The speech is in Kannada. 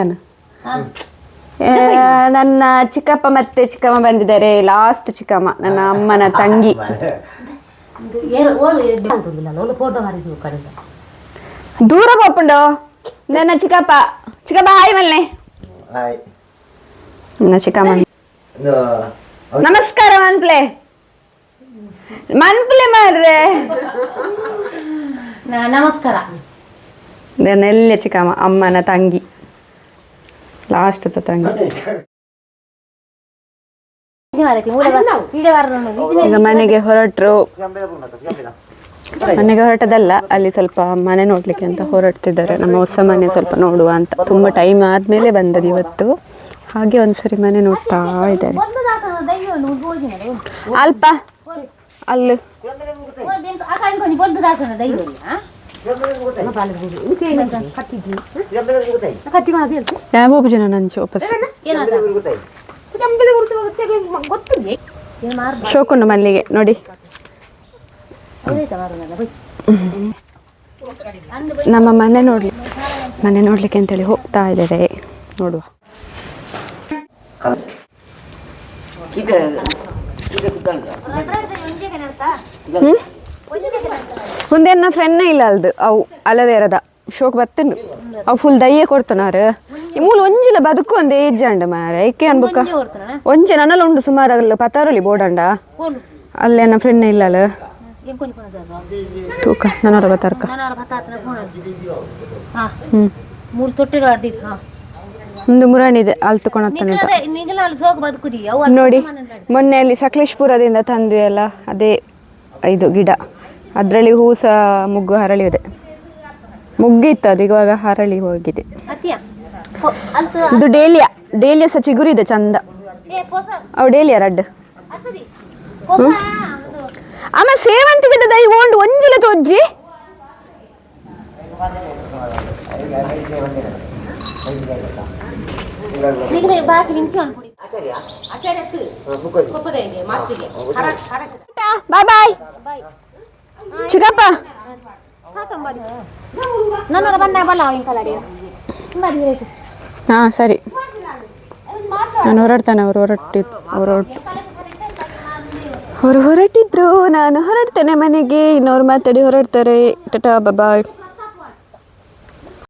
ನಾನು ನನ್ನ ಚಿಕ್ಕಪ್ಪ ಮತ್ತೆ ಚಿಕ್ಕಮ್ಮ ಬಂದಿದ್ದಾರೆ. ಲಾಸ್ಟ್ ಚಿಕ್ಕಮ್ಮ ನನ್ನ ಅಮ್ಮನ ತಂಗಿ. ದೂರ ಹೋಗ್ಕೊಂಡು ನನ್ನ ಚಿಕ್ಕಪ್ಪ ಹಾಯ್ ಮಲ್ಲೆ. ನನ್ನ ಚಿಕ್ಕಮ್ಮ ನಮಸ್ಕಾರ ಮನ್ಪ್ಲೆ ಮಾಡ್ರೆ ನಮಸ್ಕಾರ. ನೆಲ್ಲ ಚಿಕ್ಕಮ್ಮ ಅಮ್ಮನ ತಂಗಿ, ಲಾಸ್ಟ್ ತಂಗಿ. ಈಗ ಮನೆಗೆ ಹೊರಟದಲ್ಲ, ಅಲ್ಲಿ ಸ್ವಲ್ಪ ಮನೆ ನೋಡ್ಲಿಕ್ಕೆ ಅಂತ ಹೊರಡ್ತಿದ್ದಾರೆ. ನಮ್ಮ ಹೊಸ ಮನೆ ಸ್ವಲ್ಪ ನೋಡುವ ಅಂತ. ತುಂಬ ಟೈಮ್ ಆದ್ಮೇಲೆ ಬಂದದ್ದು ಇವತ್ತು, ಹಾಗೆ ಒಂದ್ಸರಿ ಮನೆ ನೋಡ್ತಾ ಇದ್ದಾರೆ. ಅಲ್ಪ ಅಲ್ಲಿ ಯಾವ ಜನ ನಂಚು ವಾಪಸ್ ಶೋಕುಂಡು ಮಲ್ಲಿಗೆ ನೋಡಿ. ನಮ್ಮ ಮನೆ ನೋಡ್ಲಿಕ್ಕೆ ಅಂತೇಳಿ ಹೋಗ್ತಾ ಇದ್ದಾರೆ, ನೋಡುವ. ಮುಂದೆ ನನ್ನ ಫ್ರೆಂಡ್ನೇ ಇಲ್ಲ ಅಲ್ದು ಅವು ಅಲವೇರದ ಶೋಕ್ ಬತ್ತಂಡು ಅವು ಫುಲ್ ದಯ್ಯೆ ಕೊಡ್ತಾನಾರ. ಈ ಮೂಲ ಒಂಜಿಲ ಬದುಕು ಒಂದು ಏಜ್ ಅಂಡ ಮಾರ ಏಕೆ ಅನ್ಬೇಕ ಒಂಜೆ ನನ್ನಲ್ಲ ಉಂಡು ಸುಮಾರಾಗಲ್ಲ ಪತಾರಲಿ ಬೋಡಂಡ ಅಲ್ಲೇ ನನ್ನ ಫ್ರೆಂಡ್ನೇ ಇಲ್ಲ ಅಲ್ಲ ತೂಕ ನನರ ಬತಾರ್ಕ ಒಂದು ಮುರಾಣಿದೆ ಅಲ್ಲಿ ತಕೊಂಡಾನೆ ನೋಡಿ. ಮೊನ್ನೆ ಅಲ್ಲಿ ಸಕಲೇಶ್ಪುರದಿಂದ ತಂದ್ವಿ ಅಲ್ಲ, ಅದೇ ಇದು ಗಿಡ. ಅದರಲ್ಲಿ ಹೂ ಸಹ ಮುಗ್ಗು ಹರಳಿದೆ, ಮುಗ್ಗಿತ್ತು ಅದು, ಇವಾಗ ಹರಳಿ ಹೋಗಿದೆ. ಇದು ಡೇಲಿಯಾ ಸಹ ಚಿಗುರಿದೆ ಚಂದ. ಅವು ಡೇಲಿಯಾ ರಡ್ ಆಮ ಸೇವಂತಿಗೆ ದೈ ಓಂಡು ಒಂಜಿಲ ತೋಜ್ಜಿ ಬಾಯ್ ಬಾಯ್ ಚಿಕ್ಕಪ್ಪ. ಹಾ ಸರಿ, ನಾನು ಹೊರಡ್ತಾನೆ. ಅವರು ಹೊರಟಿದ್ರು, ನಾನು ಹೊರಡ್ತೇನೆ ಮನೆಗೆ. ಇನ್ನೊರು ಮಾತಾಡಿ ಹೊರಡ್ತಾರೆ. ಟಾಟಾ ಬಾಯ್.